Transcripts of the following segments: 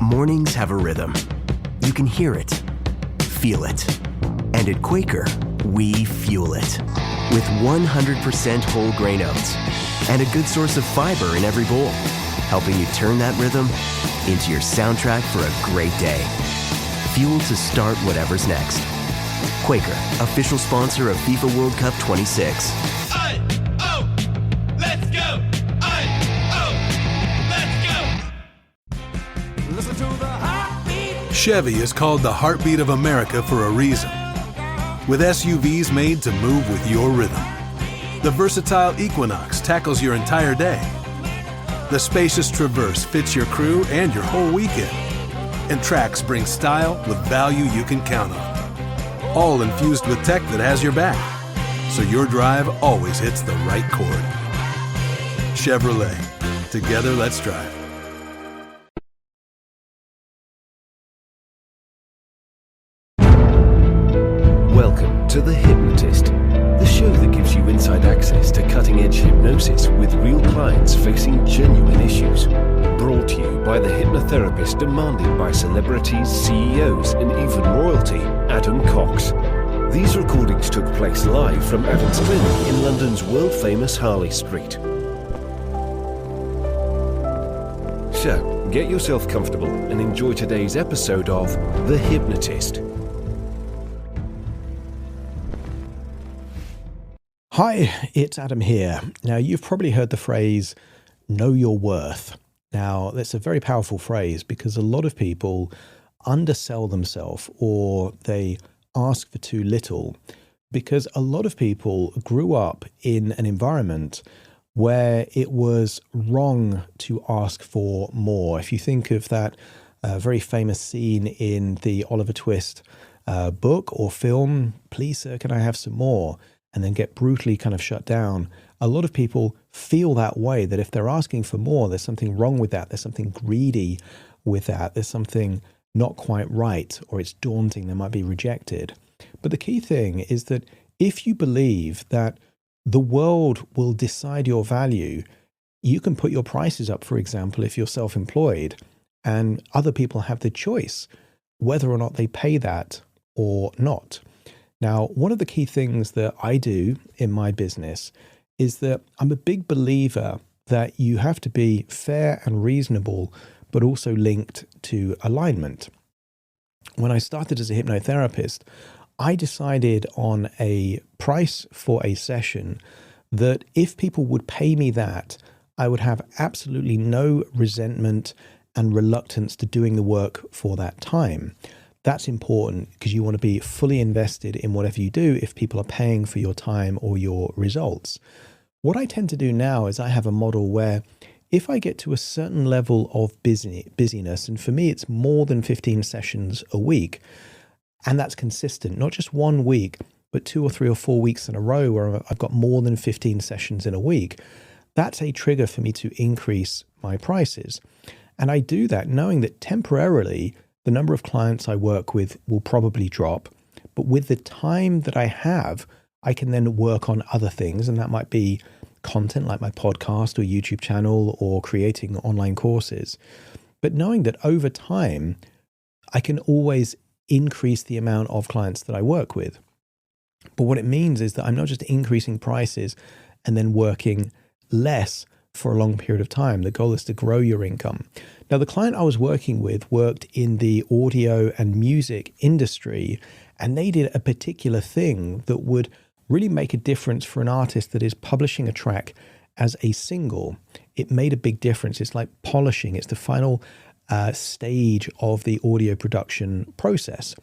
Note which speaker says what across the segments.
Speaker 1: Mornings have a rhythm. You can hear it, feel it. And at Quaker, we fuel it. With 100% whole grain oats and a good source of fiber in every bowl, helping you turn that rhythm into your soundtrack for a great day. Fuel to start whatever's next. Quaker, official sponsor of FIFA World Cup 26.
Speaker 2: Let's go! Listen to the heartbeat.
Speaker 3: Chevy is called the heartbeat of America for a reason. With SUVs made to move with your rhythm. The versatile Equinox tackles your entire day. The spacious Traverse fits your crew and your whole weekend. And Trax brings style with value you can count on. All infused with tech that has your back, so your drive always hits the right chord. Chevrolet. Together, let's drive.
Speaker 1: Welcome to The Hypnotist, the show that gives you inside access to cutting-edge hypnosis with real clients facing genuine issues. Brought to you by the hypnotherapist demanded by celebrities, CEOs, and even royalty, Adam Cox. These recordings took place live from Adam's clinic in London's world-famous Harley Street. So, get yourself comfortable and enjoy today's episode of The Hypnotist.
Speaker 4: Hi, it's Adam here. Now, you've probably heard the phrase, know your worth. Now, that's a very powerful phrase because a lot of people undersell themselves or they ask for too little because a lot of people grew up in an environment where it was wrong to ask for more. If you think of that very famous scene in the Oliver Twist book or film, please, sir, can I have some more? And then get brutally kind of shut down. A lot of people feel that way, that if they're asking for more, there's something wrong with that. There's something greedy with that. There's something not quite right, or it's daunting. They might be rejected. But the key thing is that if you believe that the world will decide your value, you can put your prices up, for example, if you're self-employed, and other people have the choice whether or not they pay that or not. Now, one of the key things that I do in my business is that I'm a big believer that you have to be fair and reasonable, but also linked to alignment. When I started as a hypnotherapist, I decided on a price for a session that if people would pay me that, I would have absolutely no resentment and reluctance to doing the work for that time. That's important because you want to be fully invested in whatever you do if people are paying for your time or your results. What I tend to do now is I have a model where if I get to a certain level of busyness, and for me it's more than 15 sessions a week, and that's consistent, not just 1 week, but 2 or 3 or 4 weeks in a row where I've got more than 15 sessions in a week, that's a trigger for me to increase my prices. And I do that knowing that temporarily the number of clients I work with will probably drop, but with the time that I have, I can then work on other things, and that might be content like my podcast or YouTube channel or creating online courses. But knowing that over time, I can always increase the amount of clients that I work with. But what it means is that I'm not just increasing prices and then working less for a long period of time. The goal is to grow your income. Now, the client I was working with worked in the audio and music industry, and they did a particular thing that would really make a difference for an artist that is publishing a track as a single. It made a big difference. It's like polishing. It's the final stage of the audio production process.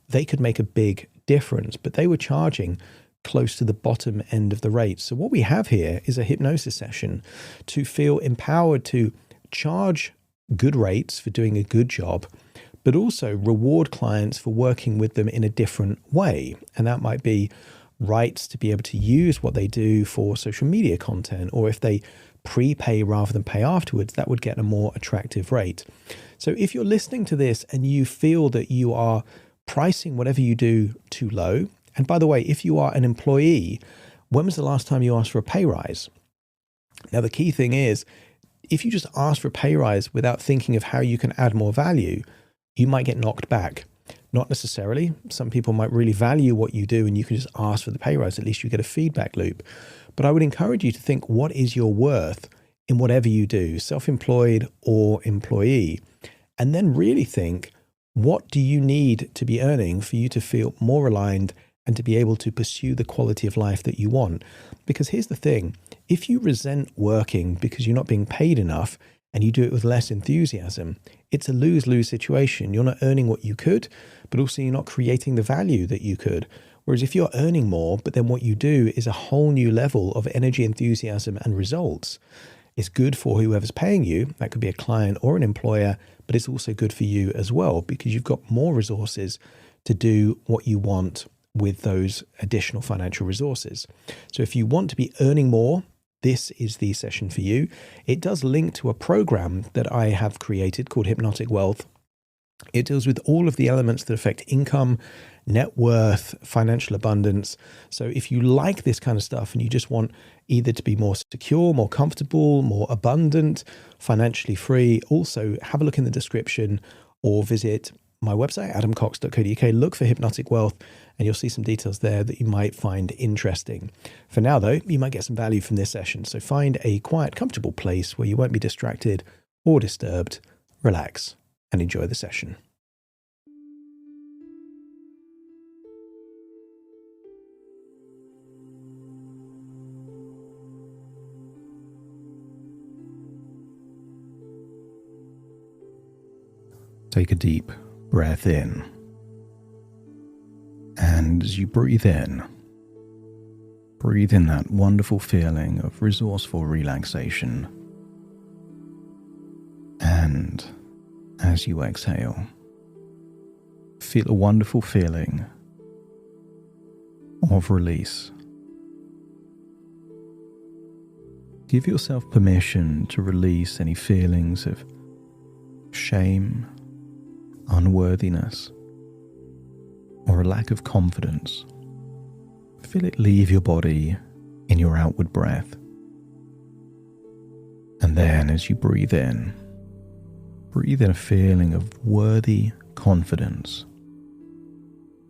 Speaker 4: They could make a big difference, but they were charging close to the bottom end of the rate. So what we have here is a hypnosis session to feel empowered to charge good rates for doing a good job, but also reward clients for working with them in a different way. And that might be rights to be able to use what they do for social media content, or if they prepay rather than pay afterwards, that would get a more attractive rate. So if you're listening to this and you feel that you are pricing whatever you do too low, and by the way, if you are an employee, when was the last time you asked for a pay rise? Now, the key thing is, if you just ask for a pay rise without thinking of how you can add more value, you might get knocked back. Not necessarily. Some people might really value what you do and you can just ask for the pay rise. At least you get a feedback loop. But I would encourage you to think, what is your worth in whatever you do, self-employed or employee? And then really think, what do you need to be earning for you to feel more aligned and to be able to pursue the quality of life that you want? Because here's the thing, if you resent working because you're not being paid enough and you do it with less enthusiasm, it's a lose-lose situation. You're not earning what you could, but also you're not creating the value that you could. Whereas if you're earning more, but then what you do is a whole new level of energy, enthusiasm, and results, it's good for whoever's paying you. That could be a client or an employer, but it's also good for you as well because you've got more resources to do what you want with those additional financial resources. So if you want to be earning more, this is the session for you. It does link to a program that I have created called Hypnotic Wealth. It deals with all of the elements that affect income, net worth, financial abundance. So if you like this kind of stuff and you just want either to be more secure, more comfortable, more abundant, financially free, also have a look in the description or visit my website, adamcox.co.uk, look for Hypnotic Wealth, and you'll see some details there that you might find interesting. For now, though, you might get some value from this session. So find a quiet, comfortable place where you won't be distracted or disturbed, relax, and enjoy the session. Take a deep breath in. And as you breathe in that wonderful feeling of resourceful relaxation. And as you exhale, feel a wonderful feeling of release. Give yourself permission to release any feelings of shame, unworthiness, or a lack of confidence. Feel it leave your body in your outward breath. And then as you breathe in a feeling of worthy confidence.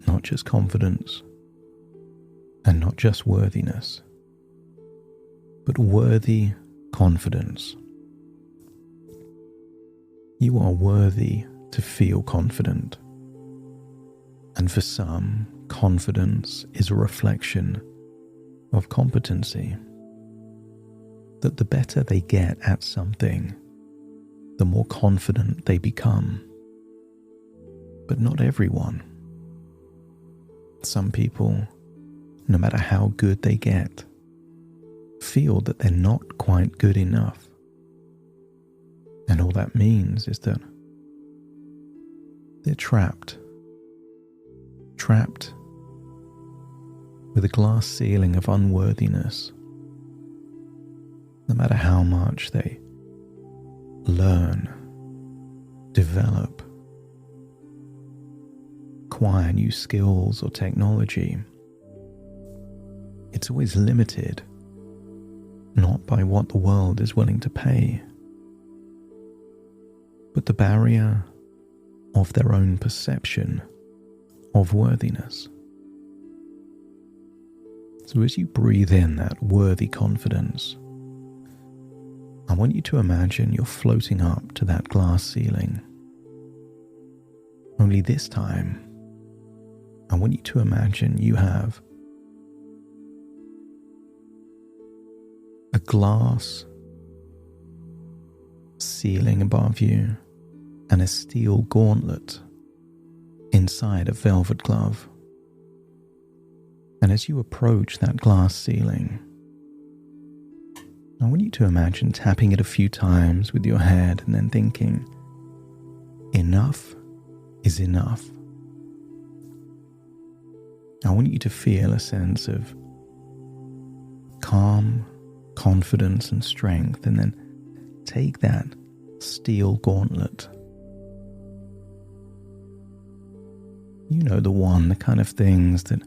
Speaker 4: Not just confidence, and not just worthiness, but worthy confidence. You are worthy to feel confident. And for some, confidence is a reflection of competency. That the better they get at something, the more confident they become. But not everyone. Some people, no matter how good they get, feel that they're not quite good enough. And all that means is that they're trapped with a glass ceiling of unworthiness. No matter how much they learn, develop, acquire new skills or technology, it's always limited, not by what the world is willing to pay, but the barrier of their own perception of worthiness. So as you breathe in that worthy confidence, I want you to imagine you're floating up to that glass ceiling. Only this time, I want you to imagine you have a glass ceiling above you and a steel gauntlet inside a velvet glove. And as you approach that glass ceiling, I want you to imagine tapping it a few times with your head and then thinking, enough is enough. I want you to feel a sense of calm, confidence and strength, and then take that steel gauntlet. You know the one, the kind of things that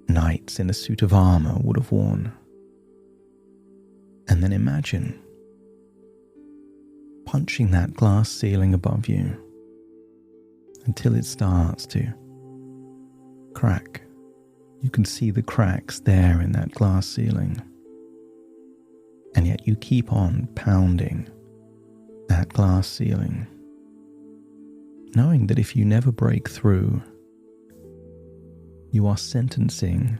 Speaker 4: knights in a suit of armor would have worn. And then imagine punching that glass ceiling above you until it starts to crack. You can see the cracks there in that glass ceiling. And yet you keep on pounding that glass ceiling, knowing that if you never break through, you are sentencing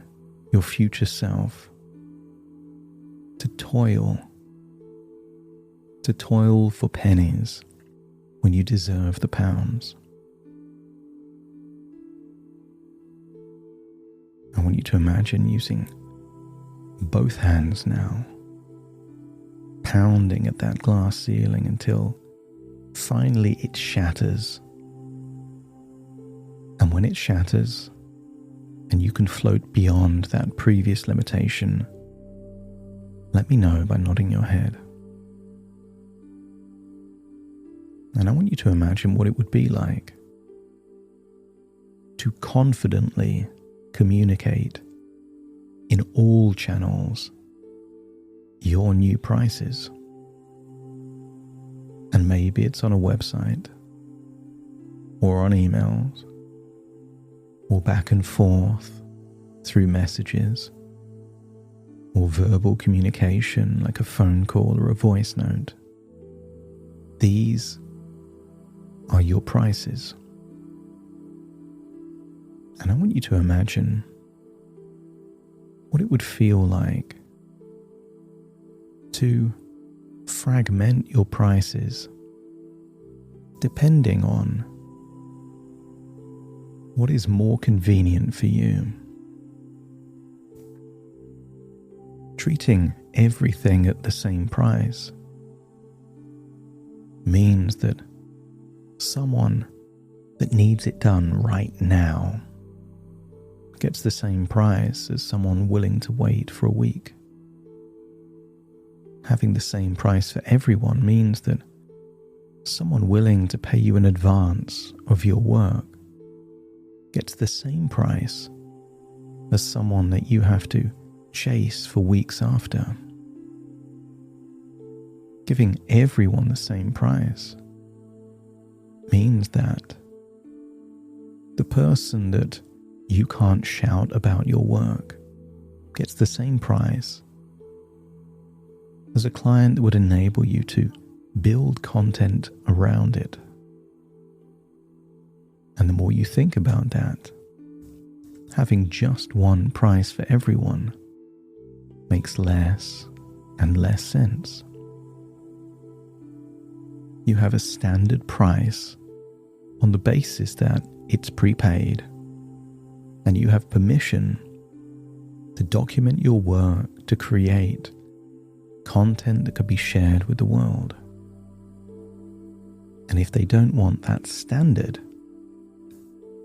Speaker 4: your future self to toil for pennies when you deserve the pounds. I want you to imagine using both hands now, pounding at that glass ceiling until finally it shatters. And when it shatters and you can float beyond that previous limitation, let me know by nodding your head. And I want you to imagine what it would be like to confidently communicate in all channels your new prices. And maybe it's on a website, or on emails, or back and forth through messages, or verbal communication like a phone call or a voice note. These are your prices. And I want you to imagine what it would feel like to fragment your prices depending on what is more convenient for you. Treating everything at the same price means that someone that needs it done right now gets the same price as someone willing to wait for a week. Having the same price for everyone means that someone willing to pay you in advance of your work gets the same price as someone that you have to chase for weeks after. Giving everyone the same price means that the person that you can't shout about your work gets the same price as a client that would enable you to build content around it. And the more you think about that, having just one price for everyone makes less and less sense. You have a standard price on the basis that it's prepaid, and you have permission to document your work, to create content that could be shared with the world. And if they don't want that standard,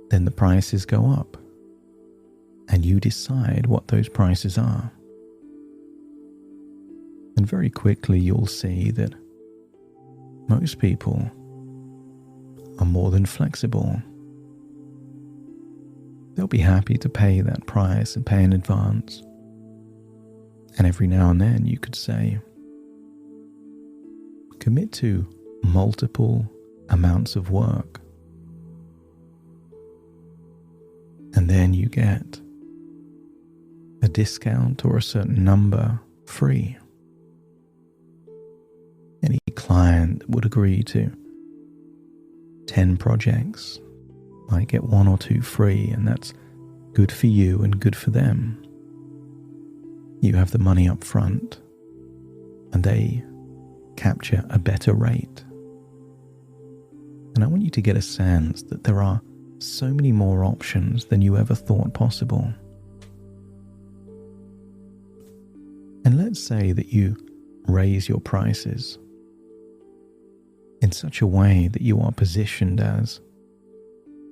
Speaker 4: then the prices go up, and you decide what those prices are. And very quickly you'll see that most people are more than flexible. They'll be happy to pay that price and pay in advance. And every now and then you could say, commit to multiple amounts of work. And then you get a discount or a certain number free. Any client would agree to 10 projects might get 1 or 2 free, and that's good for you and good for them. You have the money up front, and they capture a better rate. And I want you to get a sense that there are so many more options than you ever thought possible. And let's say that you raise your prices in such a way that you are positioned as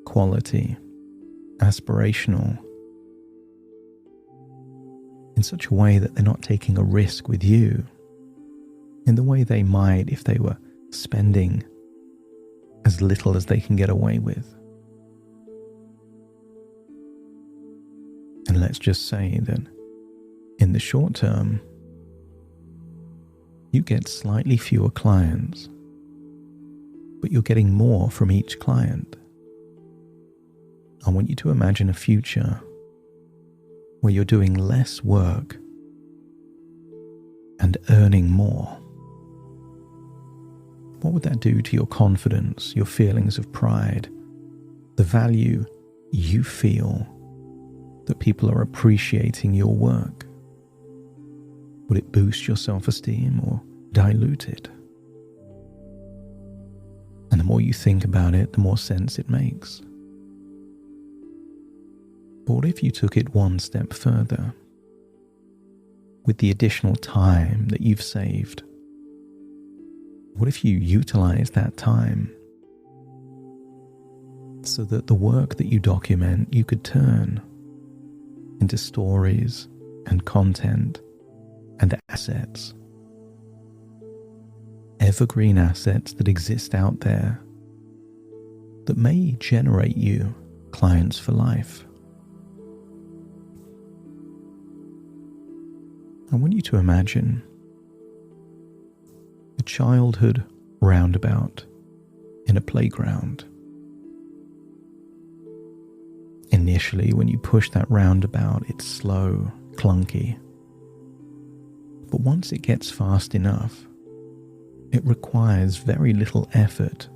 Speaker 4: quality, aspirational, in such a way that they're not taking a risk with you in the way they might if they were spending as little as they can get away with. And let's just say that in the short term, you get slightly fewer clients but you're getting more from each client. I want you to imagine a future where you're doing less work and earning more. What would that do to your confidence, your feelings of pride, the value you feel that people are appreciating your work? Would it boost your self-esteem or dilute it? And the more you think about it, the more sense it makes. But what if you took it one step further? With the additional time that you've saved, what if you utilize that time so that the work that you document you could turn into stories and content and assets, evergreen assets that exist out there that may generate you clients for life? I want you to imagine a childhood roundabout in a playground. Initially, when you push that roundabout, it's slow, clunky. But once it gets fast enough, it requires very little effort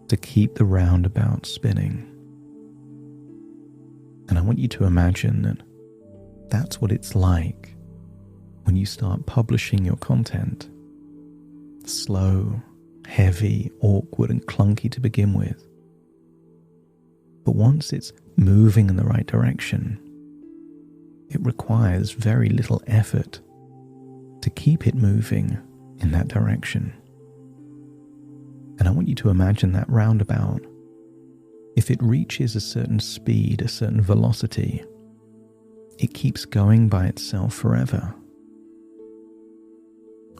Speaker 4: to keep the roundabout spinning. And I want you to imagine that that's what it's like when you start publishing your content. Slow, heavy, awkward, and clunky to begin with. But once it's moving in the right direction, it requires very little effort to keep it moving in that direction. And I want you to imagine that roundabout. If it reaches a certain speed, a certain velocity, it keeps going by itself forever,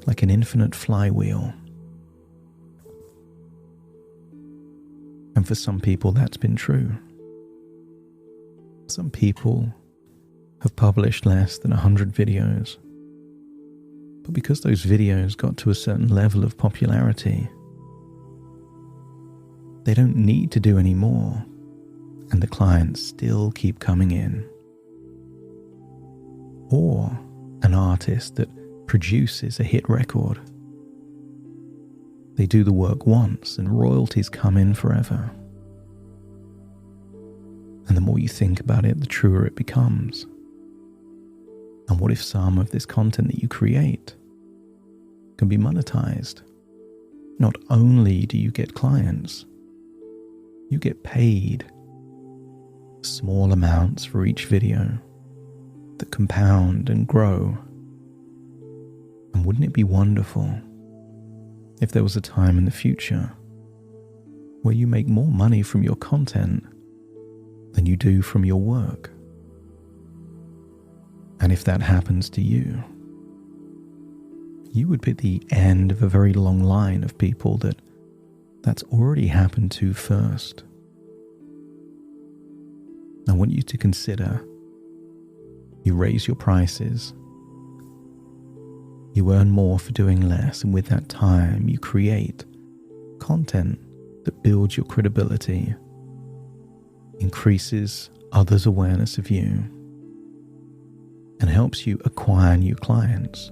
Speaker 4: like an infinite flywheel. And for some people, that's been true. Some people have published less than 100 videos. But because those videos got to a certain level of popularity, they don't need to do any more, and the clients still keep coming in. Or an artist that produces a hit record. They do the work once and royalties come in forever. And the more you think about it, the truer it becomes. And what if some of this content that you create can be monetized? Not only do you get clients, you get paid small amounts for each video that compound and grow. And wouldn't it be wonderful if there was a time in the future where you make more money from your content than you do from your work? And if that happens to you, you would be at the end of a very long line of people that's already happened to first. I want you to consider you raise your prices, you earn more for doing less, and with that time you create content that builds your credibility, increases others' awareness of you, and helps you acquire new clients.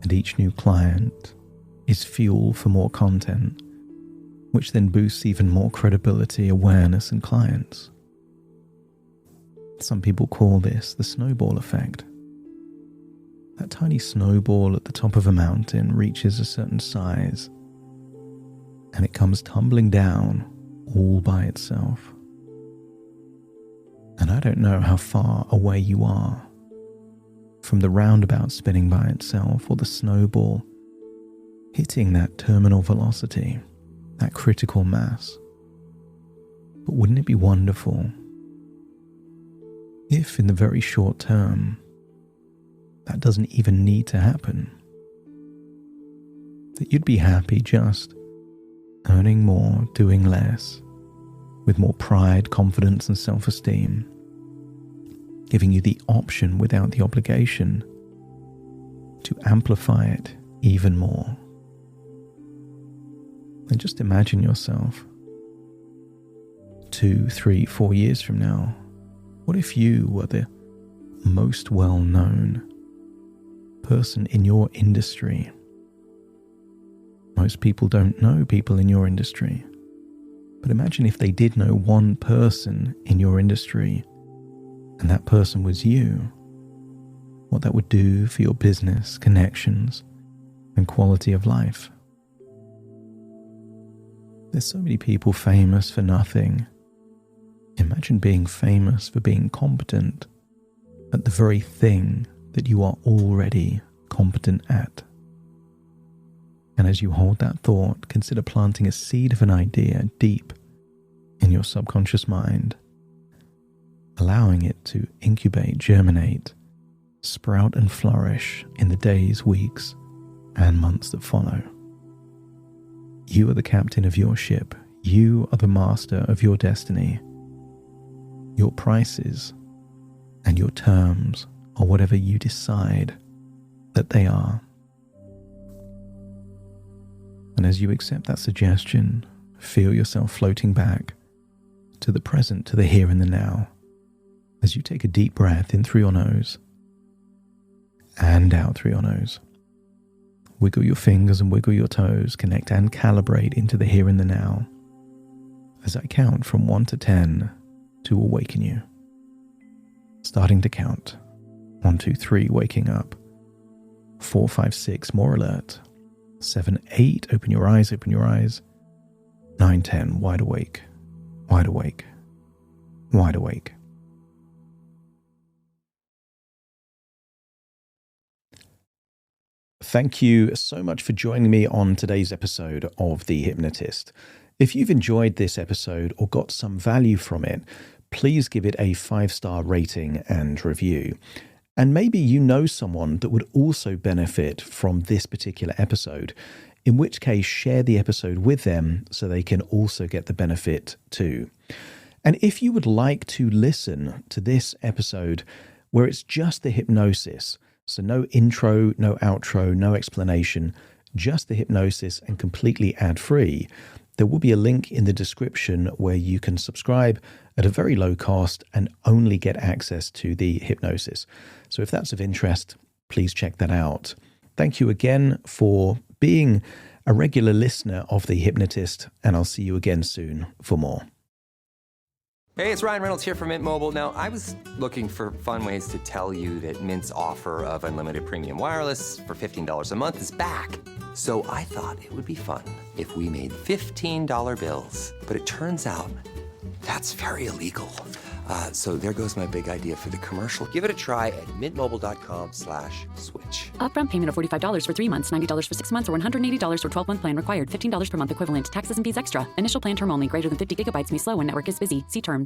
Speaker 4: And each new client is fuel for more content, which then boosts even more credibility, awareness, and clients. Some people call this the snowball effect. That tiny snowball at the top of a mountain reaches a certain size, and it comes tumbling down all by itself. And I don't know how far away you are from the roundabout spinning by itself, or the snowball hitting that terminal velocity, that critical mass. But wouldn't it be wonderful if in the very short term that doesn't even need to happen? That you'd be happy just earning more, doing less, with more pride, confidence, and self-esteem, giving you the option without the obligation to amplify it even more. And just imagine yourself 2, 3, 4 years from now. What if you were the most well-known person in your industry? Most people don't know people in your industry. But imagine if they did know one person in your industry, and that person was you. What that would do for your business, connections, and quality of life. There's so many people famous for nothing. Imagine being famous for being competent at the very thing that you are already competent at. And as you hold that thought, consider planting a seed of an idea deep in your subconscious mind, allowing it to incubate, germinate, sprout and flourish in the days, weeks, and months that follow. You are the captain of your ship. You are the master of your destiny. Your prices and your terms are whatever you decide that they are. And as you accept that suggestion, feel yourself floating back to the present, to the here and the now, as you take a deep breath in through your nose and out through your nose. Wiggle your fingers and wiggle your toes, connect and calibrate into the here and the now, as I count from 1 to 10 to awaken you. Starting to count. 1, 2, 3, waking up. 4, 5, 6, more alert. 7, 8, open your eyes, open your eyes. 9, 10, wide awake, wide awake, wide awake. Thank you so much for joining me on today's episode of The Hypnotist. If you've enjoyed this episode or got some value from it, please give it a 5-star rating and review. And maybe you know someone that would also benefit from this particular episode, in which case share the episode with them so they can also get the benefit too. And if you would like to listen to this episode where it's just the hypnosis, so no intro, no outro, no explanation, just the hypnosis and completely ad-free, there will be a link in the description where you can subscribe at a very low cost and only get access to the hypnosis. So if that's of interest, please check that out. Thank you again for being a regular listener of The Hypnotist, and I'll see you again soon for more.
Speaker 5: Hey, it's Ryan Reynolds here from Mint Mobile. Now, I was looking for fun ways to tell you that Mint's offer of unlimited premium wireless for $15 a month is back. So I thought it would be fun if we made $15 bills. But it turns out that's very illegal. So there goes my big idea for the commercial. Give it a try at mintmobile.com/switch.
Speaker 6: Upfront payment of $45 for 3 months, $90 for 6 months, or $180 for 12-month plan required. $15 per month equivalent. Taxes and fees extra. Initial plan term only. Greater than 50 gigabytes may slow when network is busy. See terms.